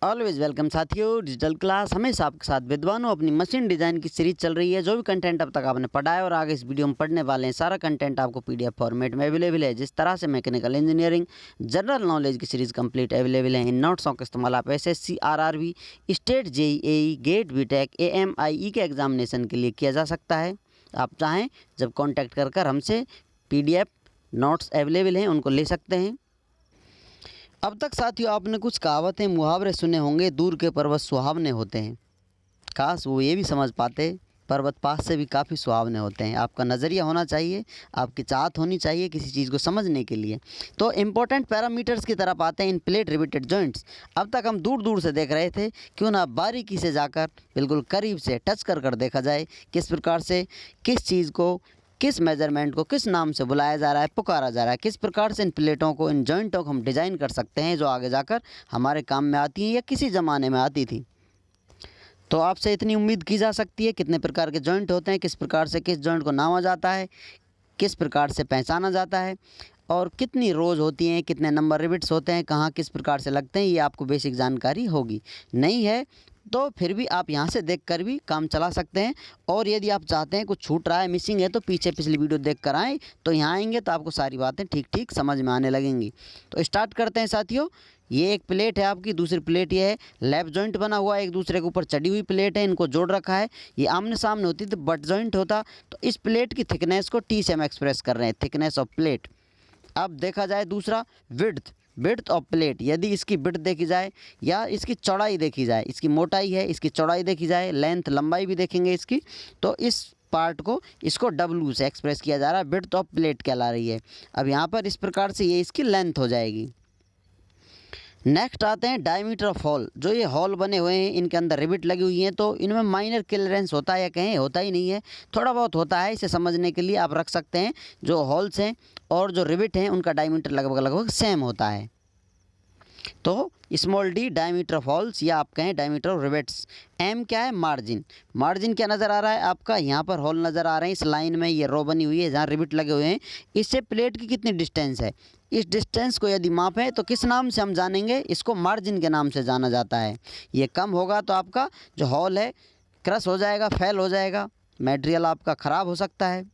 Always welcome साथियों, digital class हमेशा आपके साथ विद्वानों अपनी मशीन डिज़ाइन की सीरीज चल रही है। जो भी कंटेंट अब तक आपने पढ़ा है और आगे इस वीडियो में पढ़ने वाले हैं, सारा कंटेंट आपको पीडीएफ फॉर्मेट में अवेलेबल है। जिस तरह से मैकेनिकल इंजीनियरिंग जनरल नॉलेज की सीरीज कंप्लीट अवेलेबल है। इन नोट्सों का इस्तेमाल आप SSC, RRB, state JEE, GATE, BTech, AMIE के एग्जामिनेशन के लिए किया जा सकता है। आप चाहें जब कॉन्टैक्ट कर हमसे पीडीएफ नोट्स अवेलेबल हैं उनको ले सकते हैं। अब तक साथियों आपने कुछ कहावतें, मुहावरे सुने होंगे। दूर के पर्वत सुहावने होते हैं। काश वो ये भी समझ पाते, पर्वत पास से भी काफ़ी सुहावने होते हैं। आपका नज़रिया होना चाहिए, आपकी चाहत होनी चाहिए किसी चीज़ को समझने के लिए। तो इम्पोर्टेंट पैरामीटर्स की तरफ आते हैं इन प्लेट रिवेटेड जॉइंट्स। अब तक हम दूर दूर से देख रहे थे, क्यों ना बारीकी से जाकर बिल्कुल करीब से टच कर देखा जाए किस प्रकार से किस चीज़ को, किस मेजरमेंट को किस नाम से बुलाया जा रहा है, पुकारा जा रहा है, किस प्रकार से इन प्लेटों को, इन जॉइंटों को हम डिज़ाइन कर सकते हैं जो आगे जाकर हमारे काम में आती हैं या किसी ज़माने में आती थी। तो आपसे इतनी उम्मीद की जा सकती है कितने प्रकार के जॉइंट होते हैं, किस प्रकार से किस जॉइंट को नामा जाता है, किस प्रकार से पहचाना जाता है, और कितनी रोज़ होती हैं, कितने नंबर रिविट्स होते हैं, कहाँ किस प्रकार से लगते हैं, ये आपको बेसिक जानकारी होगी। नहीं है तो फिर भी आप यहाँ से देखकर भी काम चला सकते हैं। और यदि आप चाहते हैं कुछ छूट रहा है, मिसिंग है, तो पीछे पिछली वीडियो देख कर आएँ, तो यहाँ आएंगे तो आपको सारी बातें ठीक ठीक समझ में आने लगेंगी। तो स्टार्ट करते हैं साथियों। ये एक प्लेट है आपकी, दूसरी प्लेट ये है। लैप जॉइंट बना हुआ है, एक दूसरे के ऊपर चढ़ी हुई प्लेट है, इनको जोड़ रखा है। ये आमने सामने होती तो बट जॉइंट होता। तो इस प्लेट की थिकनेस को टी से हम एक्सप्रेस कर रहे हैं, थिकनेस ऑफ प्लेट। अब देखा जाए दूसरा विड्थ, विड्थ ऑफ प्लेट। यदि इसकी विड्थ देखी जाए या इसकी चौड़ाई देखी जाए, इसकी मोटाई है, इसकी चौड़ाई देखी जाए, लेंथ लंबाई भी देखेंगे इसकी, तो इस पार्ट को, इसको डब्ल्यू से एक्सप्रेस किया जा रहा है, विड्थ ऑफ प्लेट कहला रही है। अब यहाँ पर इस प्रकार से ये इसकी लेंथ हो जाएगी। नेक्स्ट आते हैं डायमीटर ऑफ हॉल। जो ये हॉल बने हुए हैं, इनके अंदर रिबिट लगी हुई हैं, तो इनमें माइनर क्लियरेंस होता है या कहें होता ही नहीं है, थोड़ा बहुत होता है। इसे समझने के लिए आप रख सकते हैं जो हॉल्स हैं और जो रिबिट हैं उनका डायमीटर लगभग सेम होता है। तो small D diameter of halls, या आप कहें डायमीटर ऑफ रिवेट्स। एम क्या है? मार्जिन। मार्जिन क्या नज़र आ रहा है आपका? यहाँ पर हॉल नज़र आ रहे हैं, इस लाइन में ये रो बनी हुई है जहाँ रिबिट लगे हुए हैं। इससे प्लेट की कितनी डिस्टेंस है, इस डिस्टेंस को यदि मापें तो किस नाम से हम जानेंगे? इसको मार्जिन के नाम से जाना जाता है। ये कम होगा तो आपका जो हॉल है क्रश हो जाएगा, फेल हो जाएगा, मटेरियल आपका ख़राब हो सकता है।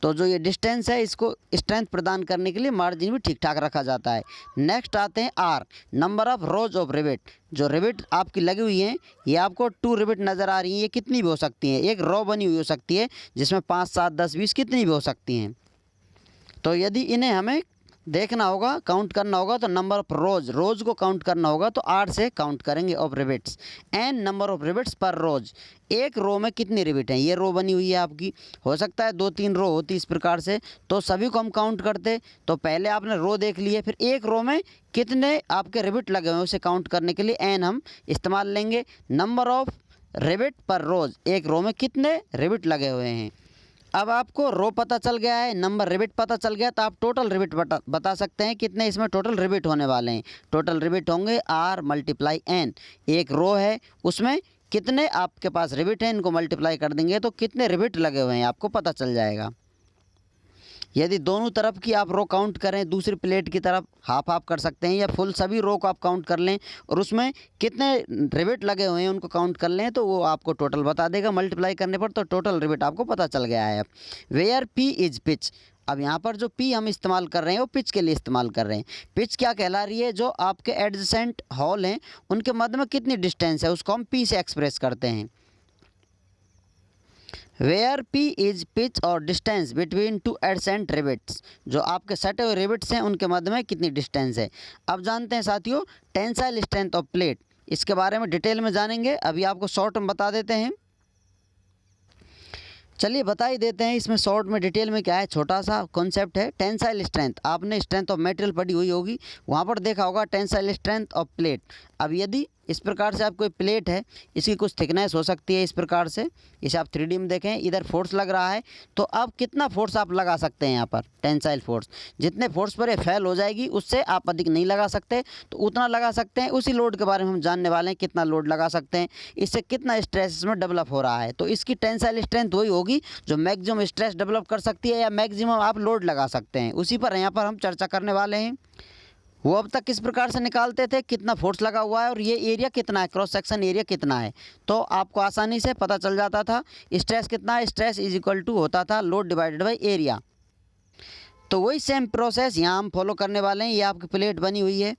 तो जो ये डिस्टेंस है, इसको स्ट्रेंथ प्रदान करने के लिए मार्जिन भी ठीक ठाक रखा जाता है। नेक्स्ट आते हैं R, number of rows of rivet. जो रिवेट आपकी लगी हुई हैं, ये आपको 2 रिवेट नज़र आ रही हैं। ये कितनी भी हो सकती हैं, एक रो बनी हुई हो सकती है जिसमें 5, 7, 10, 20 कितनी भी हो सकती हैं। तो यदि इन्हें हमें देखना होगा, काउंट करना होगा, तो नंबर ऑफ रोज़ को काउंट करना होगा, तो 8 से काउंट करेंगे of rivets. N number of rivets पर रोज। एक रो में कितनी रिवेट हैं? ये रो बनी हुई है आपकी, हो सकता है 2-3 रो होती इस प्रकार से, तो सभी को हम काउंट करते। तो पहले आपने रो देख लिए, फिर एक रो में कितने आपके रिवेट लगे हुए हैं उसे काउंट करने के लिए एन हम इस्तेमाल लेंगे। नंबर ऑफ रिवेट पर रोज, एक रो में कितने रिवेट लगे हुए हैं। अब आपको रो पता चल गया है, नंबर रिबिट पता चल गया, तो आप टोटल रिबिट बता सकते हैं कितने इसमें टोटल रिबिट होने वाले हैं। टोटल रिबिट होंगे R × N। एक रो है उसमें कितने आपके पास रिबिट हैं, इनको मल्टीप्लाई कर देंगे तो कितने रिबिट लगे हुए हैं आपको पता चल जाएगा। यदि दोनों तरफ की आप रो काउंट करें, दूसरी प्लेट की तरफ हाफ कर सकते हैं, या फुल सभी रो को आप काउंट कर लें और उसमें कितने रिवेट लगे हुए हैं उनको काउंट कर लें, तो वो आपको टोटल बता देगा मल्टीप्लाई करने पर। तो टोटल रिवेट आपको पता चल गया है। अब वेयर पी इज पिच। अब यहाँ पर जो पी हम इस्तेमाल कर रहे हैं वो पिच के लिए इस्तेमाल कर रहे हैं। पिच क्या कहला रही है? जो आपके एडजेसेंट हॉल हैं उनके मध्य में कितनी डिस्टेंस है, उसको हम पी से एक्सप्रेस करते हैं। वेयर पी इज पिच और डिस्टेंस बिटवीन 2 एडजेसेंट रिवेट्स। जो आपके सटे हुए रिवेट्स हैं उनके मध्य में कितनी डिस्टेंस है। अब जानते हैं साथियों टेंसाइल स्ट्रेंथ ऑफ प्लेट। इसके बारे में डिटेल में जानेंगे, अभी आपको शॉर्ट में बता देते हैं। चलिए बता ही देते हैं इसमें शॉर्ट में, डिटेल में क्या है। छोटा सा कॉन्सेप्ट है टेंसाइल स्ट्रेंथ। आपने स्ट्रेंथ ऑफ मटेरियल पढ़ी हुई होगी, वहाँ पर देखा होगा टेंसाइल स्ट्रेंथ ऑफ प्लेट। अब यदि इस प्रकार से आप कोई प्लेट है, इसकी कुछ थिकनेस हो सकती है इस प्रकार से, इसे आप 3D में देखें, इधर फोर्स लग रहा है, तो अब कितना फोर्स आप लगा सकते हैं यहाँ पर? Tensile force. जितने फोर्स पर ये फेल हो जाएगी उससे आप अधिक नहीं लगा सकते, तो उतना लगा सकते हैं। उसी लोड के बारे में हम जानने वाले हैं, कितना लोड लगा सकते हैं, इससे कितना स्ट्रेस इसमें डेवलप हो रहा है। तो इसकी टेंसाइल स्ट्रेंथ वही होगी जो मैक्सिमम स्ट्रेस डेवलप कर सकती है या मैक्सिमम आप लोड लगा सकते हैं, उसी पर यहाँ पर हम चर्चा करने वाले हैं। वो अब तक किस प्रकार से निकालते थे, कितना फोर्स लगा हुआ है और ये एरिया कितना है, क्रॉस सेक्शन एरिया कितना है, तो आपको आसानी से पता चल जाता था। स्ट्रेस कितना है, स्ट्रेस इज इक्वल टू होता था लोड डिवाइडेड बाई एरिया। तो वही सेम प्रोसेस यहाँ हम फॉलो करने वाले हैं। ये आपकी प्लेट बनी हुई है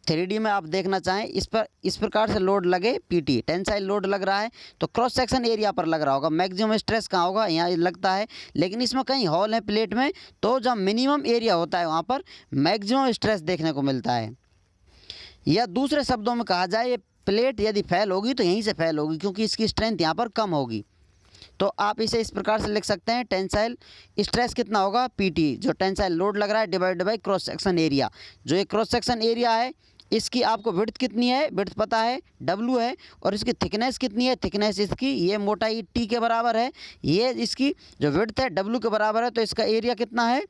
3D में, आप देखना चाहें इस पर इस प्रकार से लोड लगे, पीटी टेंसाइल लोड लग रहा है तो क्रॉस सेक्शन एरिया पर लग रहा होगा। मैक्सिमम स्ट्रेस कहाँ होगा, यहाँ लगता है, लेकिन इसमें कहीं हॉल है प्लेट में, तो जहाँ मिनिमम एरिया होता है वहाँ पर मैक्सिमम स्ट्रेस देखने को मिलता है। या दूसरे शब्दों में कहा जाए, ये प्लेट यदि फैल होगी तो यहीं से फैल होगी, क्योंकि इसकी स्ट्रेंथ यहाँ पर कम होगी। तो आप इसे इस प्रकार से लिख सकते हैं, टेंसाइल स्ट्रेस कितना होगा, पीटी जो टेंसाइल लोड लग रहा है divided by cross section area. जो ये क्रॉस सेक्शन एरिया है इसकी आपको विड्थ कितनी है, विड्थ पता है W है, और इसकी थिकनेस कितनी है, थिकनेस इसकी ये मोटाई T के बराबर है, ये इसकी जो विड्थ है W के बराबर है, तो इसका एरिया कितना है,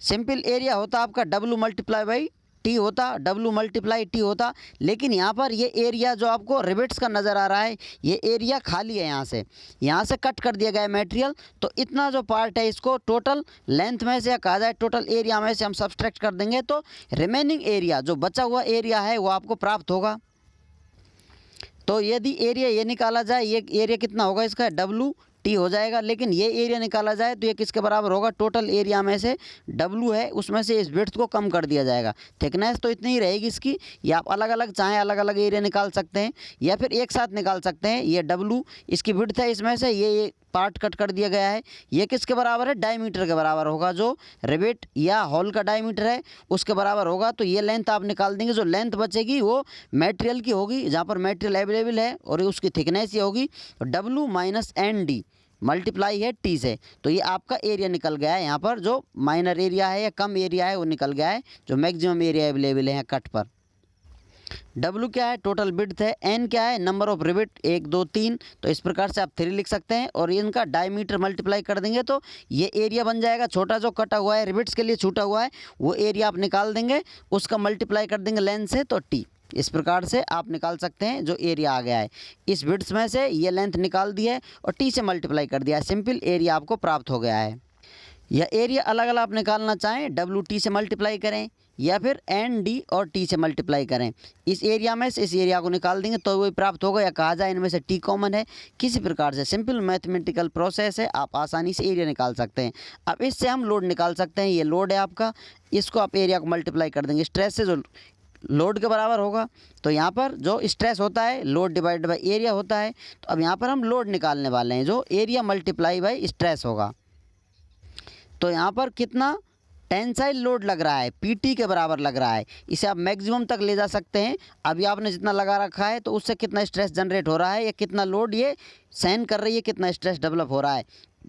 सिंपल एरिया होता आपका W मल्टीप्लाई बाई टी होता, W मल्टीप्लाई टी होता। लेकिन यहाँ पर ये एरिया जो आपको रिवेट्स का नज़र आ रहा है, ये एरिया खाली है, यहाँ से कट कर दिया गया है मटेरियल, तो इतना जो पार्ट है इसको टोटल लेंथ में से, या कहा जाए टोटल एरिया में से हम सब्सट्रैक्ट कर देंगे, तो रिमेनिंग एरिया जो बचा हुआ एरिया है वो आपको प्राप्त होगा। तो यदि एरिया ये निकाला जाए, ये एरिया कितना होगा इसका, WT हो जाएगा। लेकिन ये एरिया निकाला जाए तो ये किसके बराबर होगा, टोटल एरिया में से W है उसमें से इस विड्थ को कम कर दिया जाएगा। थिकनेस तो इतनी ही रहेगी इसकी, या आप अलग अलग चाहें अलग अलग एरिया निकाल सकते हैं, या फिर एक साथ निकाल सकते हैं। ये W इसकी विड्थ है, इसमें से ये पार्ट कट कर दिया गया है, ये किसके बराबर है, डायमीटर के बराबर होगा, जो रिवेट या हॉल का डायमीटर है उसके बराबर होगा। तो ये लेंथ आप निकाल देंगे, जो लेंथ बचेगी वो मटेरियल की होगी, जहाँ पर मटेरियल अवेलेबल है, और उसकी थिकनेस ये होगी W माइनस ND मल्टीप्लाई है T से। तो ये आपका एरिया निकल गया है, यहाँ पर जो माइनर एरिया है या कम एरिया है वो निकल गया है, जो मैक्सिमम एरिया अवेलेबल है कट पर। W क्या है, टोटल विड्थ है, N क्या है, नंबर ऑफ रिवेट 1 2 3, तो इस प्रकार से आप 3 लिख सकते हैं, और इनका डायमीटर मल्टीप्लाई कर देंगे तो ये एरिया बन जाएगा। छोटा जो कटा हुआ है रिवेट्स के लिए छूटा हुआ है वो एरिया आप निकाल देंगे, उसका मल्टीप्लाई कर देंगे लेंथ से, तो T। इस प्रकार से आप निकाल सकते हैं जो एरिया आ गया है। इस विड्थ में से ये लेंथ निकाल दी है और T से मल्टीप्लाई कर दिया है, सिंपल एरिया आपको प्राप्त हो गया है। या एरिया अलग अलग आप निकालना चाहें, WT से मल्टीप्लाई करें या फिर ND और T से मल्टीप्लाई करें। इस एरिया में से इस एरिया को निकाल देंगे तो वही प्राप्त होगा, या कहा जाए इनमें से T कॉमन है। किसी प्रकार से सिंपल मैथमेटिकल प्रोसेस है, आप आसानी से एरिया निकाल सकते हैं। अब इससे हम लोड निकाल सकते हैं, ये लोड है आपका, इसको आप एरिया को मल्टीप्लाई कर देंगे स्ट्रेस से, जो लोड के बराबर होगा। तो यहाँ पर जो स्ट्रेस होता है लोड डिवाइडेड बाई एरिया होता है, तो अब यहाँ पर हम लोड निकालने वाले हैं, जो एरिया मल्टीप्लाई बाई स्ट्रेस होगा। तो यहाँ पर कितना टेंसाइल लोड लग रहा है, PT के बराबर लग रहा है, इसे आप मैक्सिमम तक ले जा सकते हैं। अभी आपने जितना लगा रखा है तो उससे कितना स्ट्रेस जनरेट हो रहा है, या कितना लोड ये सहन कर रही है, कितना स्ट्रेस डेवलप हो रहा है।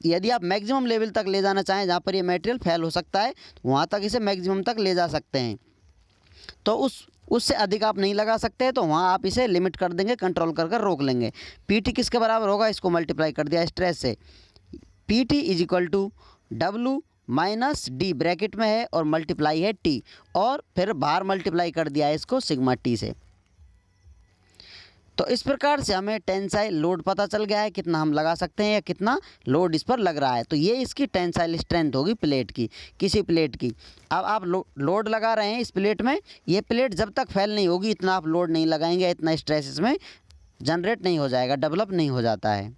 यदि आप मैक्सिमम लेवल तक ले जाना चाहें, जहाँ पर ये मटेरियल फेल हो सकता है, वहाँ तक इसे मैक्सिमम तक ले जा सकते हैं। तो उससे अधिक आप नहीं लगा सकते, तो वहाँ आप इसे लिमिट कर देंगे, कंट्रोल कर रोक लेंगे। PT किसके बराबर होगा, इसको मल्टीप्लाई कर दिया स्ट्रेस से, PT is equal to W minus D bracket में है और मल्टीप्लाई है T, और फिर बाहर मल्टीप्लाई कर दिया है इसको सिग्मा T से। तो इस प्रकार से हमें टेंसाइल लोड पता चल गया है, कितना हम लगा सकते हैं या कितना लोड इस पर लग रहा है। तो ये इसकी टेंसाइल स्ट्रेंथ होगी प्लेट की, किसी प्लेट की। अब आप लोड लगा रहे हैं इस प्लेट में, ये प्लेट जब तक फेल नहीं होगी इतना आप लोड नहीं लगाएंगे, इतना स्ट्रेस इसमें जनरेट नहीं हो जाएगा, डेवलप नहीं हो जाता है।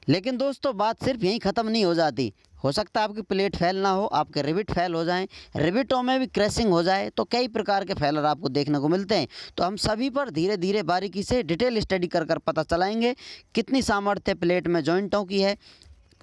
लेकिन दोस्तों बात सिर्फ यहीं ख़त्म नहीं हो जाती, हो सकता है आपकी प्लेट फेल ना हो, आपके रिविट फेल हो जाएं, रिविटों में भी क्रैशिंग हो जाए, तो कई प्रकार के फेलर आपको देखने को मिलते हैं। तो हम सभी पर धीरे धीरे बारीकी से डिटेल स्टडी कर पता चलाएंगे कितनी सामर्थ्य प्लेट में जॉइंटों की है,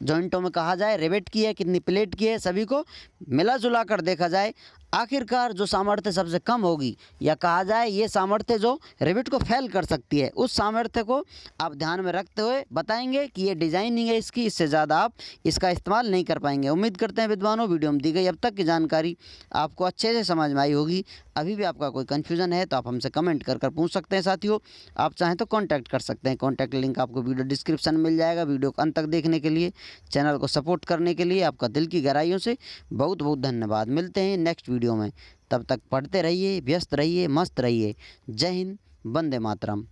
जॉइंटों में कहा जाए रिवेट की है, कितनी प्लेट की है, सभी को मिला जुला कर देखा जाए। आखिरकार जो सामर्थ्य सबसे कम होगी, या कहा जाए ये सामर्थ्य जो रिवेट को फेल कर सकती है, उस सामर्थ्य को आप ध्यान में रखते हुए बताएंगे कि ये डिज़ाइनिंग है इसकी, इससे ज़्यादा आप इसका इस्तेमाल नहीं कर पाएंगे। उम्मीद करते हैं विद्वानों वीडियो में दी गई अब तक की जानकारी आपको अच्छे से समझ में आई होगी। अभी भी आपका कोई कन्फ्यूज़न है तो आप हमसे कमेंट कर पूछ सकते हैं। साथियों आप चाहें तो कॉन्टैक्ट कर सकते हैं, कॉन्टैक्ट लिंक आपको वीडियो डिस्क्रिप्शन में मिल जाएगा। वीडियो को अंत तक देखने के लिए, चैनल को सपोर्ट करने के लिए आपका दिल की गहराइयों से बहुत बहुत धन्यवाद। मिलते हैं नेक्स्ट वीडियो में, तब तक पढ़ते रहिए, व्यस्त रहिए, मस्त रहिए। जय हिंद, वंदे मातरम।